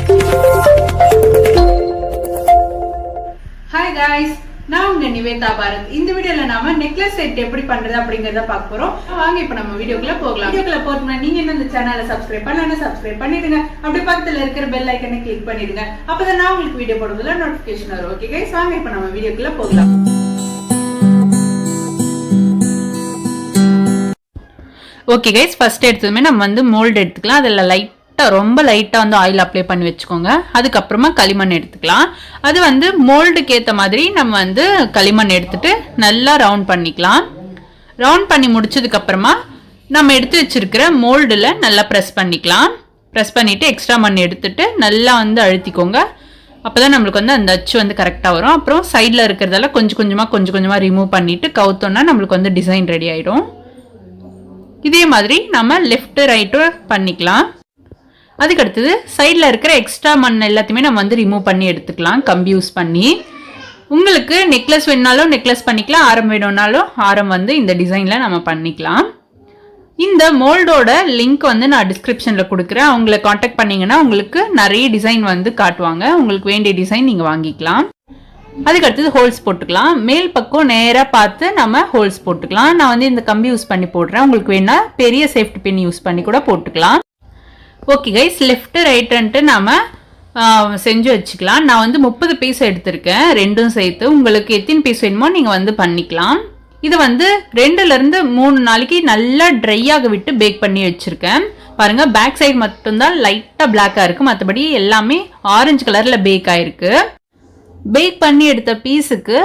Hi guys, நான் உங்க நிவேதா பாரத். இந்த வீடியோல நாம நெக்லஸ் செட் எப்படி பண்றது அப்படிங்கறத பார்க்க போறோம். வாங்க இப்ப நம்ம வீடியோக்குள்ள போகலாம். வீடியோக்குள்ள போறதுக்கு நீங்க என்ன இந்த சேனலை சப்ஸ்கிரைப் பண்ணலனா சப்ஸ்கிரைப் பண்ணிடுங்க. அப்படியே பக்கத்துல இருக்கிற பெல் ஐகானை கிளிக் பண்ணிடுங்க. அப்பதான் நான் உங்களுக்கு வீடியோ போடுறதுல நோட்டிபிகேஷன் வரும். ஓகே गाइस, வாங்க இப்ப நம்ம வீடியோக்குள்ள போகலாம். ஓகே गाइस, ஃபர்ஸ்ட் எடுத்ததுமே நம்ம வந்து மோல்ட் எடுத்துக்கலாம். அதல ரொம்ப லைட்டா வந்து ஆயில் அப்ளை பண்ணி வச்சுக்கோங்க. அதுக்கு அப்புறமா களிமண் எடுத்துக்கலாம். அது வந்து மோல்டுக்கு ஏத்த மாதிரி நம்ம வந்து களிமண் எடுத்துட்டு நல்லா ரவுண்ட் பண்ணிக்கலாம். ரவுண்ட் பண்ணி முடிச்சதுக்கு அப்புறமா நம்ம எடுத்து வச்சிருக்கிற மோல்டுல நல்லா பிரஸ் பண்ணிக்கலாம். பிரஸ் பண்ணிட்டு எக்ஸ்ட்ரா மண் எடுத்துட்டு நல்லா வந்து அழுத்திக்கோங்க. அப்பதான் நம்மளுக்கு வந்து அந்த அச்சு வந்து கரெக்டா வரும். அப்புறம் சைடுல இருக்கிறதெல்லாம் கொஞ்சம் கொஞ்சமா ரிமூவ் பண்ணிட்டு கவுத்தோம்னா நம்மளுக்கு வந்து டிசைன் ரெடி ஆயிடும். இதே மாதிரி நம்ம லெஃப்ட் ரைட்டு பண்ணிக்கலாம். அதுக்கு அடுத்தது சைடில் இருக்கிற எக்ஸ்ட்ரா மண் எல்லாத்தையுமே நம்ம வந்து ரிமூவ் பண்ணி எடுத்துக்கலாம் கம்பி யூஸ் பண்ணி. உங்களுக்கு நெக்லஸ் வேணுனாலும் நெக்லஸ் பண்ணிக்கலாம், ஆரம் வேணும்னாலும் ஆரம் வந்து இந்த டிசைனில் நம்ம பண்ணிக்கலாம். இந்த மோல்டோட லிங்க் வந்து நான் டிஸ்கிரிப்ஷனில் கொடுக்குறேன். அவங்களை காண்டாக்ட் பண்ணிங்கன்னா உங்களுக்கு நிறைய டிசைன் வந்து காட்டுவாங்க. உங்களுக்கு வேண்டிய டிசைன் நீங்கள் வாங்கிக்கலாம். அதுக்கு அடுத்தது ஹோல்ஸ் போட்டுக்கலாம். மேல் பக்கம் நேராக பார்த்து நம்ம ஹோல்ஸ் போட்டுக்கலாம். நான் வந்து இந்த கம்பி யூஸ் பண்ணி போடுறேன். உங்களுக்கு வேணா பெரிய சேஃப்டி பின் யூஸ் பண்ணி கூட போட்டுக்கலாம். ஓகே கைஸ், லெஃப்ட் ரைட்டுன்ட்டு நம்ம செஞ்சு வச்சுக்கலாம். நான் வந்து 30 பீஸ் எடுத்திருக்கேன், ரெண்டும் சேர்த்து. உங்களுக்கு எத்தனை பீஸ் வேணுமோ நீங்கள் வந்து பண்ணிக்கலாம். இது வந்து 2லேருந்து 3 நாளைக்கு நல்லா ட்ரை ஆக விட்டு பேக் பண்ணி வச்சுருக்கேன். பாருங்கள், பேக் சைடு மட்டும்தான் லைட்டாக பிளாக்காக இருக்குது, மற்றபடி எல்லாமே ஆரஞ்சு கலரில் பேக் ஆகிருக்கு. பேக் பண்ணி எடுத்த பீஸுக்கு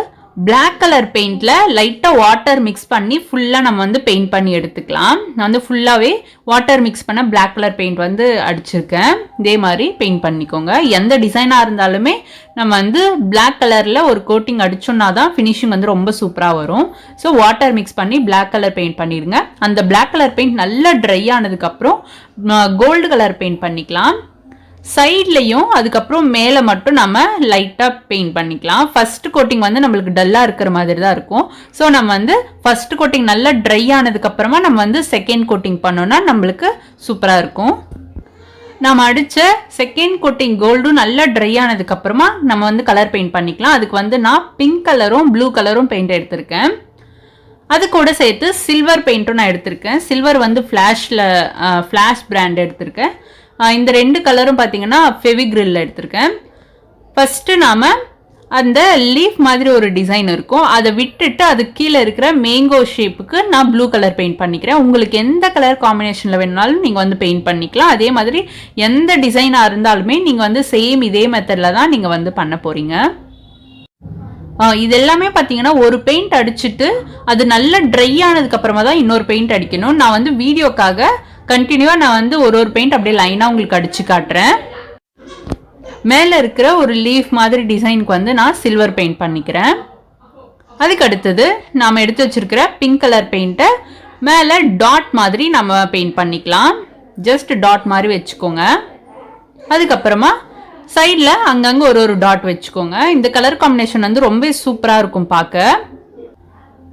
பிளாக் கலர் பெயிண்ட்ல லைட்டா வாட்டர் மிக்ஸ் பண்ணி ஃபுல்லா நம்ம வந்து பெயிண்ட் பண்ணி எடுத்துக்கலாம். நான் வந்து ஃபுல்லாவே வாட்டர் மிக்ஸ் பண்ண பிளாக் கலர் பெயிண்ட் வந்து அடிச்சிருக்கேன். இதே மாதிரி பெயிண்ட் பண்ணிக்கோங்க. எந்த டிசைனா இருந்தாலுமே நம்ம வந்து பிளாக் கலர்ல ஒரு கோட்டிங் அடிச்சோம்னா தான் ஃபினிஷிங் வந்து ரொம்ப சூப்பரா வரும். ஸோ வாட்டர் மிக்ஸ் பண்ணி பிளாக் கலர் பெயிண்ட் பண்ணிடுங்க. அந்த பிளாக் கலர் பெயிண்ட் நல்லா ட்ரை ஆனதுக்கு அப்புறம் கோல்டு கலர் பெயிண்ட் பண்ணிக்கலாம். சைட்லையும் அதுக்கப்புறம் மேலே மட்டும் நம்ம லைட்டாக பெயிண்ட் பண்ணிக்கலாம். ஃபர்ஸ்ட் கோட்டிங் வந்து நம்மளுக்கு டல்லாக இருக்கிற மாதிரி தான் இருக்கும். ஸோ நம்ம வந்து ஃபர்ஸ்ட் கோட்டிங் நல்லா ட்ரை ஆனதுக்கப்புறமா நம்ம வந்து செகண்ட் கோட்டிங் பண்ணோன்னா நம்மளுக்கு சூப்பராக இருக்கும். நம்ம அடித்த செகண்ட் கோட்டிங் கோல்டும் நல்லா ட்ரை ஆனதுக்கப்புறமா நம்ம வந்து கலர் பெயிண்ட் பண்ணிக்கலாம். அதுக்கு வந்து நான் பிங்க் கலரும் ப்ளூ கலரும் பெயிண்ட் எடுத்திருக்கேன். அது கூட சேர்த்து சில்வர் பெயிண்ட்டும் நான் எடுத்திருக்கேன். சில்வர் வந்து ஃப்ளாஷ் பிராண்ட் எடுத்திருக்கேன். இந்த 2 கலரும் பார்த்தீங்கன்னா ஃபெவிக்ரில் எடுத்திருக்கேன். ஃபஸ்ட்டு நாம் அந்த லீஃப் மாதிரி ஒரு டிசைன் இருக்கும், அதை விட்டுட்டு அது கீழே இருக்கிற மேங்கோ ஷேப்புக்கு நான் ப்ளூ கலர் பெயிண்ட் பண்ணிக்கிறேன். உங்களுக்கு எந்த கலர் காம்பினேஷனில் வேணுனாலும் நீங்கள் வந்து பெயிண்ட் பண்ணிக்கலாம். அதே மாதிரி எந்த டிசைனாக இருந்தாலுமே நீங்கள் வந்து சேம் இதே மெத்தடில் தான் நீங்கள் வந்து பண்ண போகிறீங்க. இது எல்லாமே பார்த்தீங்கன்னா ஒரு பெயிண்ட் அடிச்சுட்டு அது நல்லா ட்ரை ஆனதுக்கு அப்புறமா தான் இன்னொரு பெயிண்ட் அடிக்கணும். நான் வந்து வீடியோக்காக கண்டினியூவா நான் வந்து ஒரு பெயிண்ட் அப்படியே லைனா உங்களுக்கு அடிச்சு காட்டுறேன். மேல இருக்கிற ஒரு லீஃப் மாதிரி டிசைனுக்கு வந்து நான் சில்வர் பெயிண்ட் பண்ணிக்கிறேன். அதுக்கு அடுத்தது நாம எடுத்து வச்சிருக்கிற பிங்க் கலர் பெயிண்ட்டை மேல டாட் மாதிரி நம்ம பெயிண்ட் பண்ணிக்கலாம். ஜஸ்ட் டாட் மாதிரி வச்சுக்கோங்க. அதுக்கப்புறமா சைடில் அங்கங்கே ஒரு டாட் வச்சுக்கோங்க. இந்த கலர் காம்பினேஷன் வந்து ரொம்ப சூப்பராக இருக்கும் பார்க்க.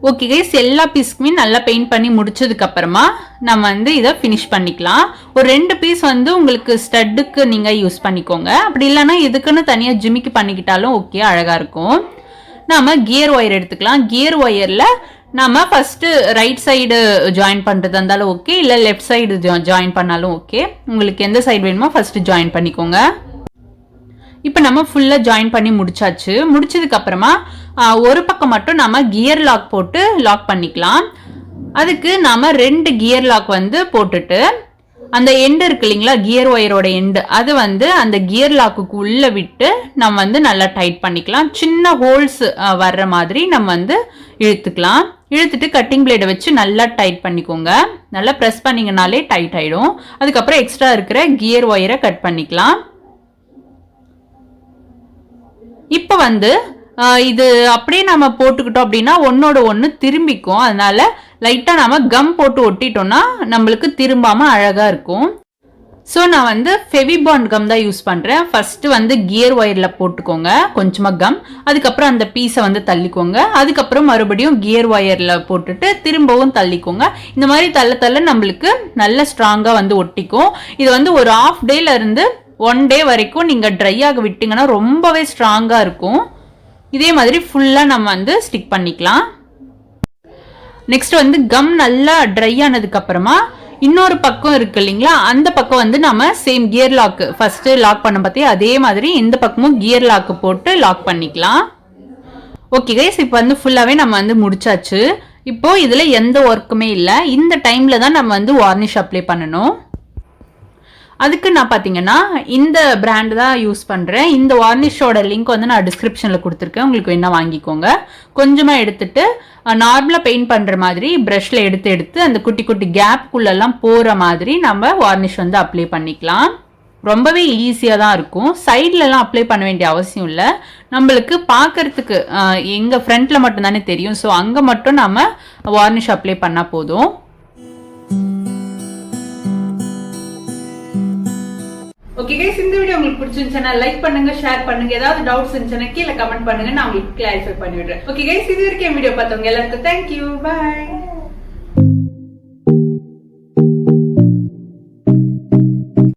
ஓகே கைஸ், எல்லா பீஸ்க்குமே நல்லா பெயிண்ட் பண்ணி முடிச்சதுக்கு அப்புறமா நம்ம வந்து இதை ஃபினிஷ் பண்ணிக்கலாம். ஒரு 2 பீஸ் வந்து உங்களுக்கு ஸ்டட்டுக்கு நீங்கள் யூஸ் பண்ணிக்கோங்க. அப்படி இல்லைன்னா இதுக்குன்னு தனியாக ஜிமிக்கி பண்ணிக்கிட்டாலும் ஓகே, அழகாக இருக்கும். நம்ம கியர் ஒயர் எடுத்துக்கலாம். கியர் ஒயரில் நம்ம ஃபஸ்ட்டு ரைட் சைடு ஜாயின் பண்ணுறதா இருந்தாலும் ஓகே, இல்லை லெஃப்ட் சைடு ஜாயின் பண்ணாலும் ஓகே. உங்களுக்கு எந்த சைடு வேணுமோ ஃபஸ்ட்டு ஜாயின் பண்ணிக்கோங்க. இப்போ நம்ம ஃபுல்லாக ஜாயின் பண்ணி முடிச்சாச்சு. முடிச்சதுக்கு அப்புறமா ஒரு பக்கம் மட்டும் நம்ம கியர் லாக் போட்டு லாக் பண்ணிக்கலாம். அதுக்கு நாம 2 கியர் லாக் வந்து போட்டுட்டு அந்த எண்டு இருக்கு இல்லைங்களா, கியர் ஒயரோட எண்டு, அது வந்து அந்த கியர் லாக்குக்கு உள்ள விட்டு நம்ம வந்து நல்லா டைட் பண்ணிக்கலாம். சின்ன ஹோல்ஸ் வர்ற மாதிரி நம்ம வந்து இழுத்துக்கலாம். இழுத்துட்டு கட்டிங் பிளேடை வச்சு நல்லா டைட் பண்ணிக்கோங்க. நல்லா ப்ரெஸ் பண்ணிங்கனாலே டைட் ஆகிடும். அதுக்கப்புறம் எக்ஸ்ட்ரா இருக்கிற கியர் ஒயரை கட் பண்ணிக்கலாம். இப்போ வந்து இது அப்படியே நம்ம போட்டுக்கிட்டோம் அப்படின்னா ஒன்னோட ஒன்று திரும்பிக்கும். அதனால லைட்டாக நம்ம கம் போட்டு ஒட்டிட்டோம்னா நம்மளுக்கு திரும்பாம அழகா இருக்கும். ஸோ நான் வந்து ஃபெவிபாண்ட் கம் தான் யூஸ் பண்ணுறேன். ஃபர்ஸ்ட்டு வந்து கியர் ஒயரில் போட்டுக்கோங்க கொஞ்சமாக கம். அதுக்கப்புறம் அந்த பீஸை வந்து தள்ளிக்கோங்க. அதுக்கப்புறம் மறுபடியும் கியர் ஒயரில் போட்டுட்டு திரும்பவும் தள்ளிக்கோங்க. இந்த மாதிரி தள்ள நம்மளுக்கு நல்ல ஸ்ட்ராங்காக வந்து ஒட்டிக்கும். இது வந்து ஒரு ½ டேல இருந்து 1 டே வரைக்கும் நீங்கள் ட்ரை ஆக விட்டிங்கன்னா ரொம்பவே ஸ்ட்ராங்காக இருக்கும். இதே மாதிரி ஃபுல்லாக நம்ம வந்து ஸ்டிக் பண்ணிக்கலாம். நெக்ஸ்ட் வந்து கம் நல்லா ட்ரை ஆனதுக்கப்புறமா இன்னொரு பக்கம் இருக்கு இல்லைங்களா, அந்த பக்கம் வந்து நம்ம same gear lock first lock பண்ண பற்றி அதே மாதிரி இந்த பக்கமும் கியர் லாக் போட்டு லாக் பண்ணிக்கலாம். ஓகே கைஸ், இப்போ வந்து ஃபுல்லாகவே நம்ம வந்து முடிச்சாச்சு. இப்போ இதில் எந்த ஒர்க்குமே இல்லை. இந்த டைமில் தான் நம்ம வந்து வார்னிஷ் அப்ளை பண்ணணும். அதுக்கு நான் பார்த்தீங்கன்னா இந்த பிராண்ட் தான் யூஸ் பண்ணுறேன். இந்த வார்னிஷோட லிங்க் வந்து நான் டிஸ்கிரிப்ஷனில் கொடுத்துருக்கேன், உங்களுக்கு வேணால் வாங்கிக்கோங்க. கொஞ்சமாக எடுத்துட்டு நார்மலாக பெயிண்ட் பண்ணுற மாதிரி ப்ரஷில் எடுத்து அந்த குட்டி குட்டி கேப்புக்குள்ளெல்லாம் போகிற மாதிரி நம்ம வார்னிஷ் வந்து அப்ளை பண்ணிக்கலாம். ரொம்பவே ஈஸியாக தான் இருக்கும். சைட்லலாம் அப்ளை பண்ண வேண்டிய அவசியம் இல்லை. நம்மளுக்கு பார்க்கறதுக்கு எங்கள் ஃப்ரண்ட்டில் மட்டும்தானே தெரியும். ஸோ அங்கே மட்டும் நம்ம வார்னிஷ் அப்ளை பண்ணால் போதும். ஓகே கைஸ், இந்த வீடியோ உங்களுக்கு பிடிச்சிருந்துச்சுன்னா லைக் பண்ணுங்க, ஷேர் பண்ணுங்க. ஏதாவது டவுட்ஸ் இருந்துச்சுன்னா கீழே கமெண்ட் பண்ணுங்க, நான் உங்களுக்கு கிளாரிஃபை பண்ணி விடுறேன். ஓகே கைஸ், இது வரைக்கும் வீடியோ பார்த்தவங்க எல்லாருக்கும் தேங்க்யூ, பாய்.